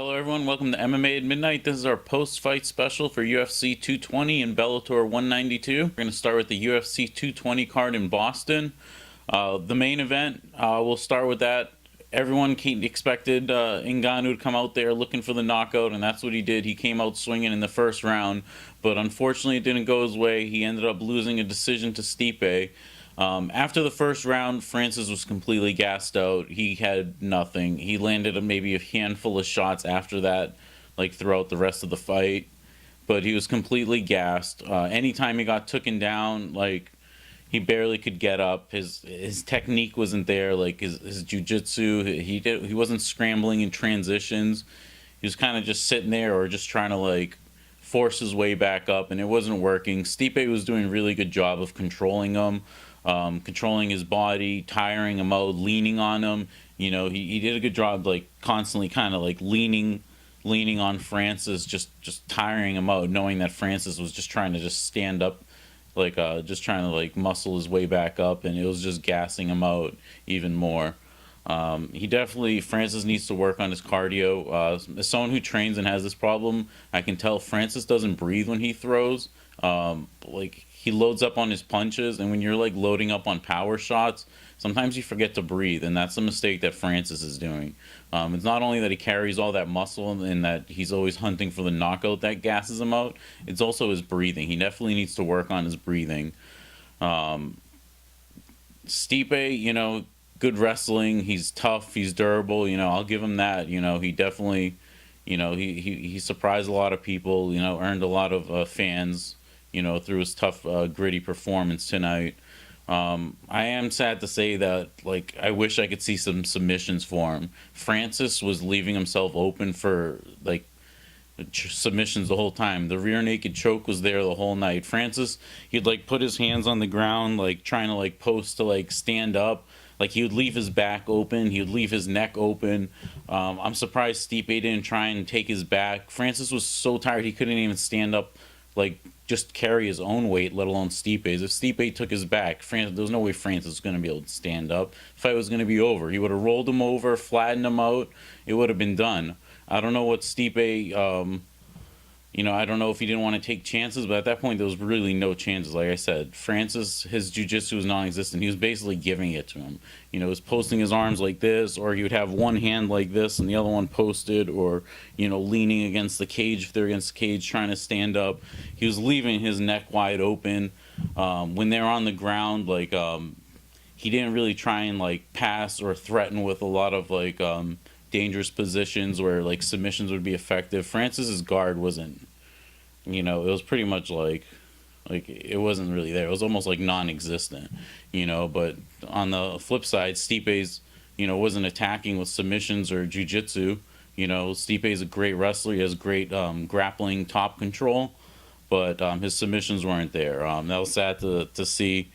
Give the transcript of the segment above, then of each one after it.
Hello everyone, welcome to MMA at Midnight. This is our post-fight special for UFC 220 and Bellator 192. We're going to start with the UFC 220 card in Boston. The main event, we'll start with that. Everyone expected Ngannou to come out there looking for the knockout, and that's what he did. He came out swinging in the first round, but unfortunately it didn't go his way. He ended up losing a decision to Stipe. After the first round, Francis was completely gassed out. He had nothing. He landed maybe a handful of shots after that, like throughout the rest of the fight. But he was completely gassed. Anytime he got taken down, like he barely could get up. His technique wasn't there. Like his jiu-jitsu, he wasn't scrambling in transitions. He was kind of just sitting there or just trying to like force his way back up, and it wasn't working. Stipe was doing a really good job of controlling him. Controlling his body, tiring him out, leaning on him. You know, he did a good job, like constantly kind of like leaning on Francis, just tiring him out, knowing that Francis was just trying to just stand up, like just trying to like muscle his way back up, and it was just gassing him out even more. Francis needs to work on his cardio. As someone who trains and has this problem, I can tell Francis doesn't breathe when he throws. Like he loads up on his punches, and when you're like loading up on power shots, sometimes you forget to breathe, and that's a mistake that Francis is doing. It's not only that he carries all that muscle and that he's always hunting for the knockout that gasses him out, it's also his breathing. He definitely needs to work on his breathing. Stipe, you know, good wrestling. He's tough. He's durable. You know, I'll give him that. You know, he definitely, you know, he surprised a lot of people. You know, earned a lot of fans. You know, through his tough, gritty performance tonight. I am sad to say that, like, I wish I could see some submissions for him. Francis was leaving himself open for, like, submissions the whole time. The rear naked choke was there the whole night. Francis, he'd, like, put his hands on the ground, like, trying to, like, post to, like, stand up. Like, he would leave his back open. He would leave his neck open. I'm surprised Stipe didn't try and take his back. Francis was so tired he couldn't even stand up, like, just carry his own weight, let alone Stipe's. If Stipe took his back, there was no way Francis was going to be able to stand up. The fight was going to be over. He would have rolled him over, flattened him out. It would have been done. I don't know what Stipe, you know, I don't know if he didn't want to take chances, but at that point, there was really no chances. Like I said, Francis, his jiu-jitsu was non-existent. He was basically giving it to him. You know, he was posting his arms like this, or he would have one hand like this and the other one posted, or, you know, leaning against the cage if they're against the cage, trying to stand up. He was leaving his neck wide open. When they're on the ground, like, he didn't really try and, like, pass or threaten with a lot of, like, dangerous positions where like submissions would be effective. Francis's guard wasn't, you know, it was pretty much like it wasn't really there. It was almost like non-existent, you know. But on the flip side, Stipe's, you know, wasn't attacking with submissions or jiu-jitsu. You know, Stipe's a great wrestler. He has great grappling top control, but his submissions weren't there. That was sad to see.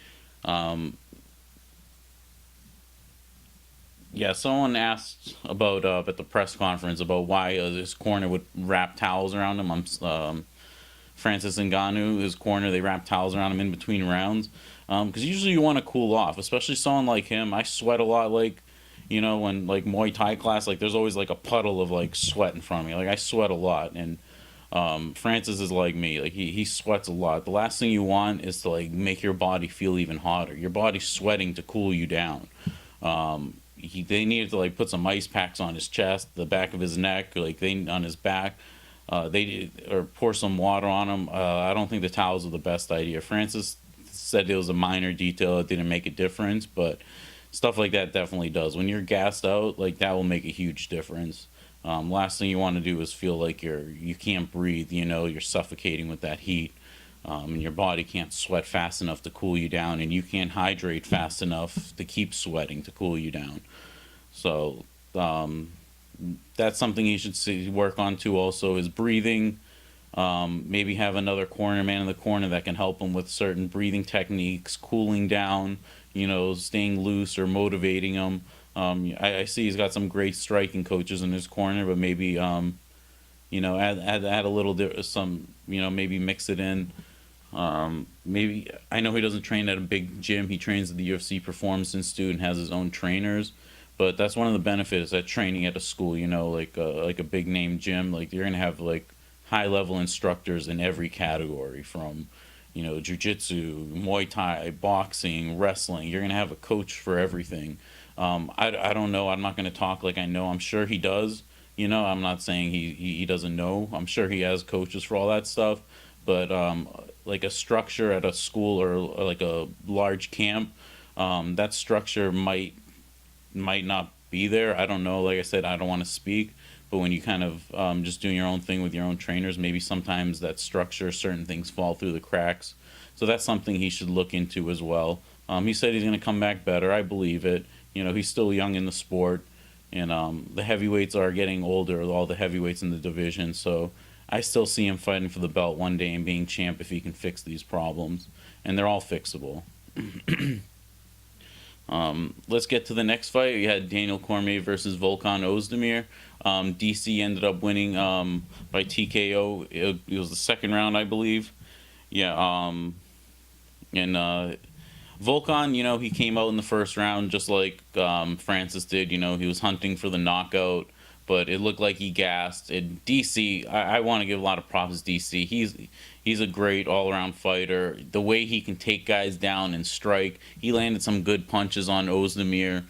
Yeah, someone asked about at the press conference about why his corner would wrap towels around him. Francis Ngannou, his corner, they wrap towels around him in between rounds. Because usually you want to cool off, especially someone like him. I sweat a lot, like, you know, when like Muay Thai class, like there's always like a puddle of like sweat in front of me. Like I sweat a lot, and Francis is like me. Like he sweats a lot. The last thing you want is to like make your body feel even hotter. Your body's sweating to cool you down. They needed to like put some ice packs on his chest, the back of his neck, like on his back. Or pour some water on him. I don't think the towels are the best idea. Francis said it was a minor detail; it didn't make a difference, but stuff like that definitely does. When you're gassed out, like that will make a huge difference. Last thing you want to do is feel like you can't breathe. You know, you're suffocating with that heat. And your body can't sweat fast enough to cool you down, and you can't hydrate fast enough to keep sweating to cool you down. So that's something he should work on too. Also, his breathing. Maybe have another corner man in the corner that can help him with certain breathing techniques, cooling down, you know, staying loose or motivating him. I see he's got some great striking coaches in his corner, but maybe you know, add a little some, you know, maybe mix it in. Maybe I know he doesn't train at a big gym. He trains at the UFC Performance Institute and has his own trainers. But that's one of the benefits that training at a school, like a big name gym, like you're gonna have like high level instructors in every category from, jujitsu, Muay Thai, boxing, wrestling. You're gonna have a coach for everything. I don't know. I'm not gonna talk like I know. I'm sure he does. I'm not saying he doesn't know. I'm sure he has coaches for all that stuff. But like a structure at a school or like a large camp, that structure might not be there. I don't know. Like I said, I don't want to speak, but when you kind of just doing your own thing with your own trainers, maybe sometimes that structure, certain things fall through the cracks. So that's something he should look into as well. He said he's going to come back better. I believe it. He's still young in the sport, and the heavyweights are getting older. All the heavyweights in the division, so I still see him fighting for the belt one day and being champ if he can fix these problems, and they're all fixable. Let's get to the next fight. We had Daniel Cormier versus Volkan Ozdemir. DC ended up winning by TKO. It was the second round, I believe. Yeah. And Volkan, he came out in the first round just like Francis did. He was hunting for the knockout, but it looked like he gassed. And DC, I want to give a lot of props to DC. He's a great all-around fighter. The way he can take guys down and strike, he landed some good punches on Ozdemir.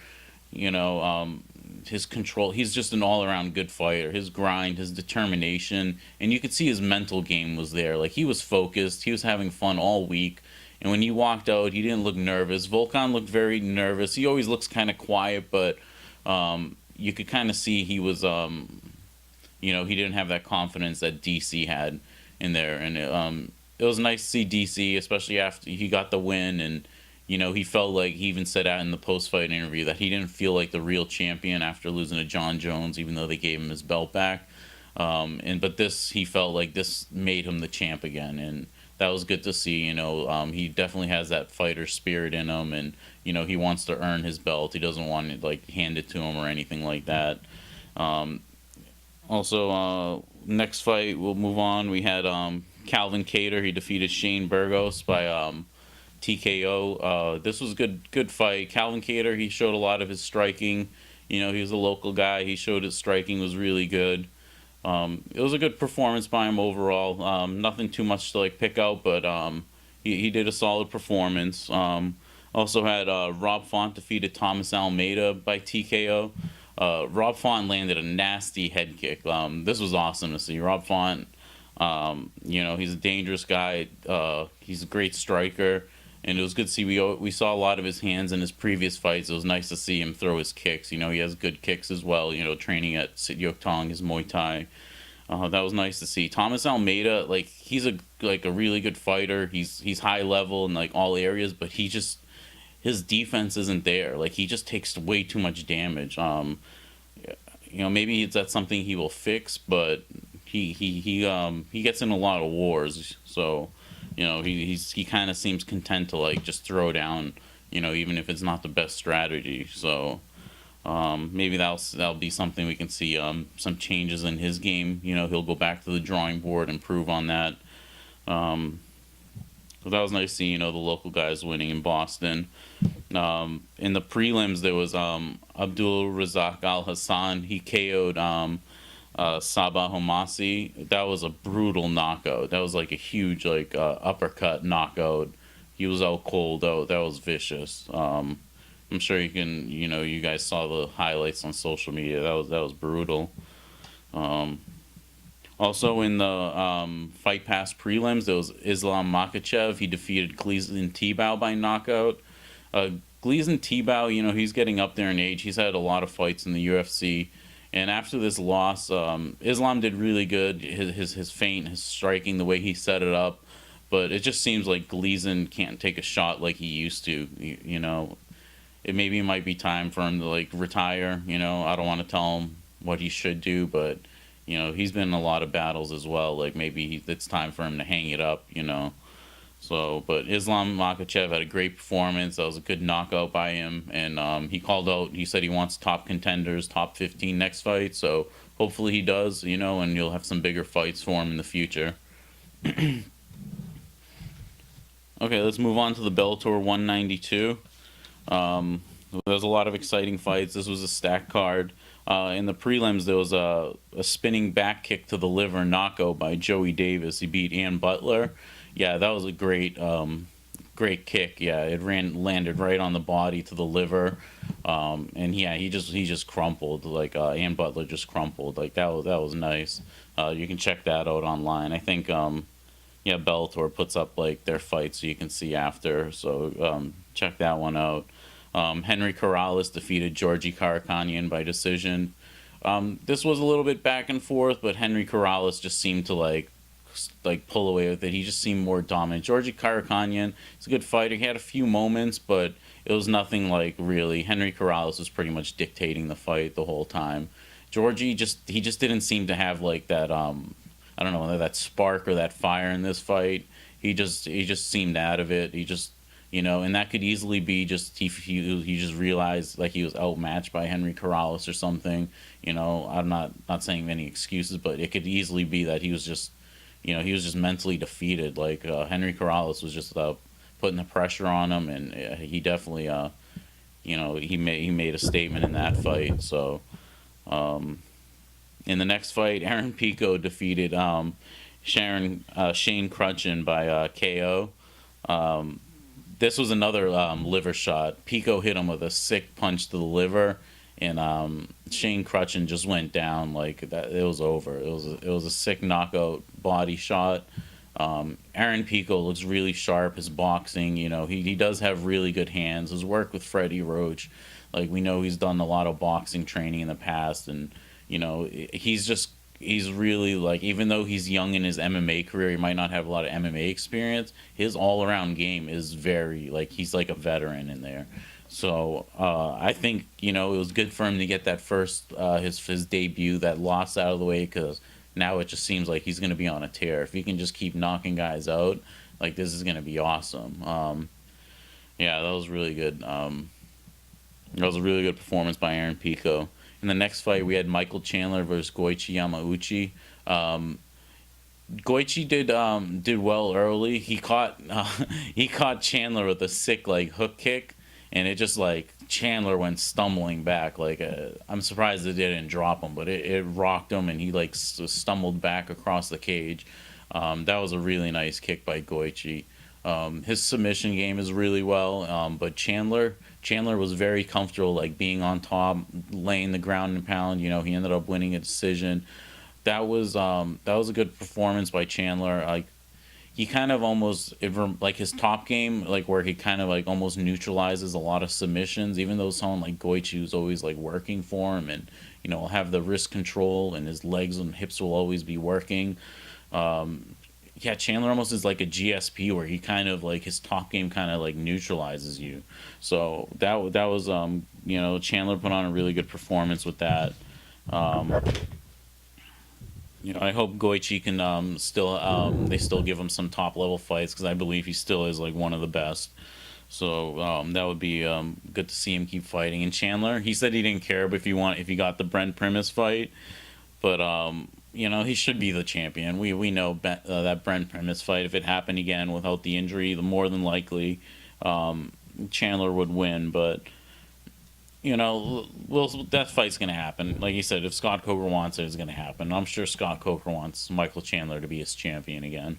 His control. He's just an all-around good fighter. His grind, his determination, and you could see his mental game was there. Like he was focused. He was having fun all week. And when he walked out, he didn't look nervous. Volkan looked very nervous. He always looks kind of quiet, but you could kind of see he was, he didn't have that confidence that DC had in there. And it was nice to see DC, especially after he got the win. And, he felt like he even said out in the post-fight interview that he didn't feel like the real champion after losing to John Jones, even though they gave him his belt back. But he felt like this made him the champ again. And that was good to see. He definitely has that fighter spirit in him, and he wants to earn his belt. He doesn't want it like handed to him or anything like that. Also, next fight we'll move on. We had Calvin Kattar. He defeated Shane Burgos by TKO. This was a good fight. Calvin Kattar, he showed a lot of his striking. He was a local guy. He showed his striking was really good. It was a good performance by him overall. Nothing too much to pick out, but he did a solid performance. Also had Rob Font defeated Thomas Almeida by TKO. Rob Font landed a nasty head kick. This was awesome to see. Rob Font, he's a dangerous guy. He's a great striker. And it was good to see. We saw a lot of his hands in his previous fights. It was nice to see him throw his kicks. He has good kicks as well. Training at Sit Yok Tong, his Muay Thai. That was nice to see. Thomas Almeida, he's a really good fighter. He's high level in all areas, but his defense isn't there. He just takes way too much damage. Maybe that's something he will fix, but he gets in a lot of wars. So. He kind of seems content to just throw down, even if it's not the best strategy. So maybe that'll be something we can see some changes in his game. He'll go back to the drawing board, improve on that. So that was nice to see, the local guys winning in Boston. In the prelims, there was Abdul Razak Al Hassan. He KO'd Sabah Homasi. That was a brutal knockout. That was a huge uppercut knockout. He was out cold. That was vicious. I'm sure you guys saw the highlights on social media. That was brutal. Also in the Fight Pass prelims, there was Islam Makhachev. He defeated Gleason Tebow by knockout. Gleason Tebow, he's getting up there in age. He's had a lot of fights in the UFC. And after this loss, Islam did really good. His feint, his striking, the way he set it up. But it just seems like Gleason can't take a shot like he used to. It might be time for him to retire. I don't want to tell him what he should do, but he's been in a lot of battles as well. Maybe it's time for him to hang it up. So, but Islam Makhachev had a great performance. That was a good knockout by him, and he called out. He said he wants top contenders, top 15 next fight. So hopefully he does. And you'll have some bigger fights for him in the future. Okay, let's move on to the Bellator 192. There was a lot of exciting fights. This was a stacked card. In the prelims, there was a spinning back kick to the liver knockout by Joey Davis. He beat Ian Butler. Yeah, that was a great kick. Yeah, it landed right on the body to the liver, and yeah, he just crumpled. Like Ian Butler just crumpled. Like that was nice. You can check that out online. I think yeah, Bellator puts up like their fights so you can see after. So check that one out. Henry Corrales defeated Georgi Karakhanyan by decision. This was a little bit back and forth, but Henry Corrales just seemed to like pull away with it. He just seemed more dominant. Georgi Karakhanyan, he's a good fighter. He had a few moments, but it was nothing like really. Henry Corrales was pretty much dictating the fight the whole time. Georgie just didn't seem to have like that I don't know, that spark or that fire in this fight. He just seemed out of it. He just and that could easily be just he just realized like he was outmatched by Henry Corrales or something. I'm not saying any excuses, but it could easily be that he was just he was just mentally defeated. Like Henry Corrales was just putting the pressure on him, and he definitely he made a statement in that fight. So in the next fight, Aaron Pico defeated Shane Crutchin by KO. This was another liver shot. Pico hit him with a sick punch to the liver, and Shane Crutchin just went down like that. It was over. It was a sick knockout body shot. Aaron Pico looks really sharp. His boxing, he does have really good hands. His work with Freddie Roach, like we know he's done a lot of boxing training in the past, and he's really like, even though he's young in his MMA career, he might not have a lot of MMA experience. His all around game is very like he's like a veteran in there. So I think it was good for him to get that first his debut, that loss out of the way, because now it just seems like he's going to be on a tear. If he can just keep knocking guys out, like this is going to be awesome. Yeah, that was really good. That was a really good performance by Aaron Pico. In the next fight, we had Michael Chandler versus Goichi Yamauchi. Goichi did well early. He caught he caught Chandler with a sick like hook kick, and it just like Chandler went stumbling back. Like I'm surprised it didn't drop him, but it rocked him, and he like stumbled back across the cage. That was a really nice kick by Goichi. His submission game is really well, but Chandler was very comfortable, like being on top, laying the ground and pound. He ended up winning a decision. That was a good performance by Chandler. Like he kind of almost like his top game, like where he kind of like almost neutralizes a lot of submissions. Even though someone like Goichi was always like working for him, and will have the wrist control, and his legs and hips will always be working. Yeah, Chandler almost is like a GSP, where he kind of like his top game kind of like neutralizes you. So that was Chandler put on a really good performance with that. I hope Goichi can still they still give him some top level fights, because I believe he still is like one of the best. So that would be good to see him keep fighting. And Chandler, he said he didn't care if he got the Brent Primus fight, but he should be the champion. We know that Brent Primus fight, if it happened again without the injury, the more than likely Chandler would win. But that fight's gonna happen. Like you said, if Scott Coker wants it, it's gonna happen. I'm sure Scott Coker wants Michael Chandler to be his champion again.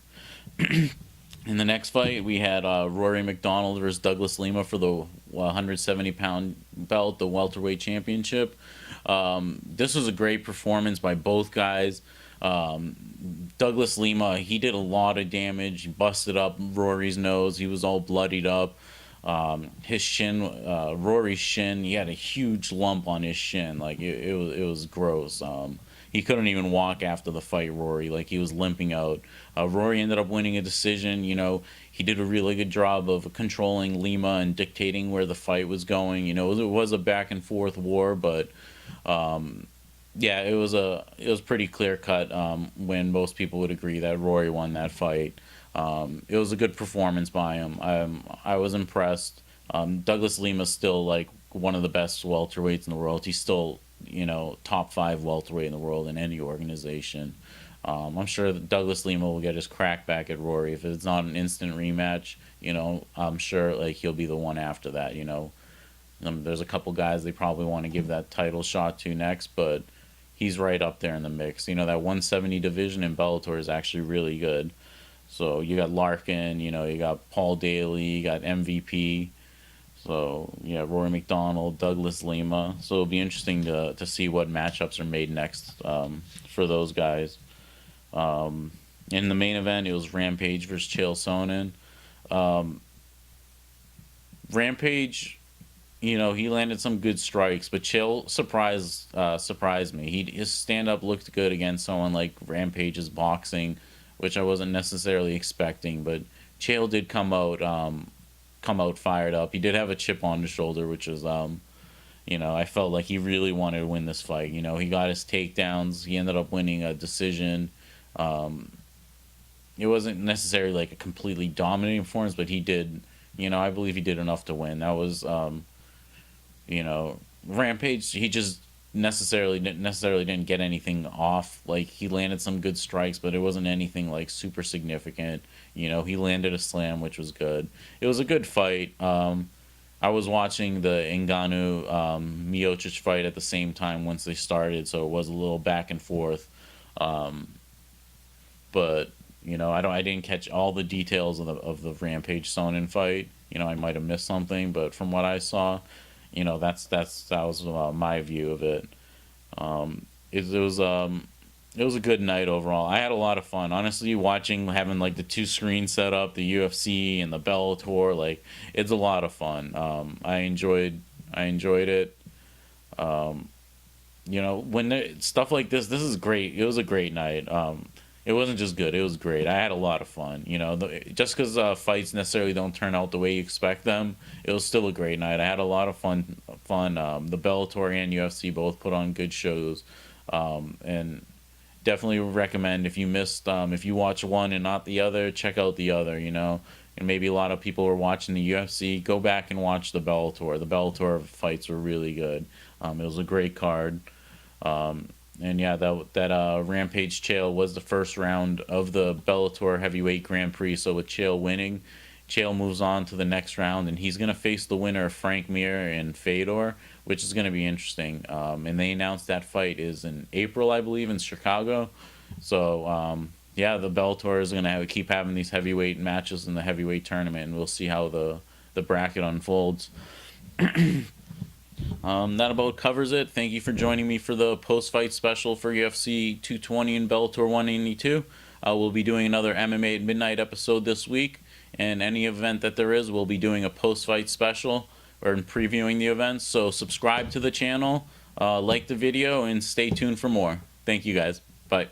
In the next fight, we had Rory McDonald versus Douglas Lima for the 170-pound belt, the welterweight championship. This was a great performance by both guys. Douglas Lima, he did a lot of damage. He busted up Rory's nose. He was all bloodied up. His shin, Rory's shin, he had a huge lump on his shin. Like it was gross. He couldn't even walk after the fight, Rory. Like he was limping out. Rory ended up winning a decision. He did a really good job of controlling Lima and dictating where the fight was going. It was a back and forth war, but yeah, it was pretty clear cut when most people would agree that Rory won that fight. It was a good performance by him. I was impressed. Douglas Lima's still like one of the best welterweights in the world. He's still top 5 welterweight in the world in any organization. I'm sure that Douglas Lima will get his crack back at Rory. If it's not an instant rematch, I'm sure like he'll be the one after that. There's a couple guys they probably want to give that title shot to next, but he's right up there in the mix. You know, that 170 division in Bellator is actually really good. So you got Larkin, you know, you got Paul Daly, you got MVP. So yeah, Rory McDonald, Douglas Lima. So it'll be interesting to see what matchups are made next for those guys. In the main event, it was Rampage versus Chael Sonnen. Rampage, you know, he landed some good strikes, but Chael surprised me. His stand up looked good against someone like Rampage's boxing, which I wasn't necessarily expecting. But Chael did come out fired up. He did have a chip on his shoulder, which was you know, I felt like he really wanted to win this fight. You know, he got his takedowns. He ended up winning a decision. It wasn't necessarily like a completely dominating performance, but he did. You know, I believe he did enough to win. That was, you know, Rampage. He just necessarily didn't get anything off. Like, he landed some good strikes, but it wasn't anything like super significant. You know, he landed a slam, which was good. It was a good fight. I was watching the Ngannou Miocic fight at the same time once they started, so it was a little back and forth. But you know, I didn't catch all the details of the Rampage Sonnen fight. You know, I might have missed something, but from what I saw, you know, that was my view of it. It was a good night overall. I had a lot of fun, honestly. Having like the two screens set up, the UFC and the Bellator, like it's a lot of fun. I enjoyed it. You know, stuff like this is great. It was a great night. It wasn't just good; it was great. I had a lot of fun. You know, just because fights necessarily don't turn out the way you expect them, it was still a great night. I had a lot of fun. The Bellator and UFC both put on good shows, and definitely recommend if you watch one and not the other, check out the other. You know, and maybe a lot of people were watching the UFC. Go back and watch the Bellator. The Bellator fights were really good. It was a great card. And yeah, that Rampage Chael was the first round of the Bellator Heavyweight Grand Prix. So with Chael winning, Chael moves on to the next round, and he's gonna face the winner of Frank Mir and Fedor, which is gonna be interesting. And they announced that fight is in April, I believe, in Chicago. So yeah, the Bellator is gonna keep having these heavyweight matches in the heavyweight tournament, and we'll see how the bracket unfolds. That about covers it. Thank you for joining me for the post-fight special for UFC 220 and Bellator 182. We'll be doing another MMA at Midnight episode this week, and any event that there is, we'll be doing a post-fight special or previewing the events. So subscribe to the channel, like the video, and stay tuned for more. Thank you guys. Bye.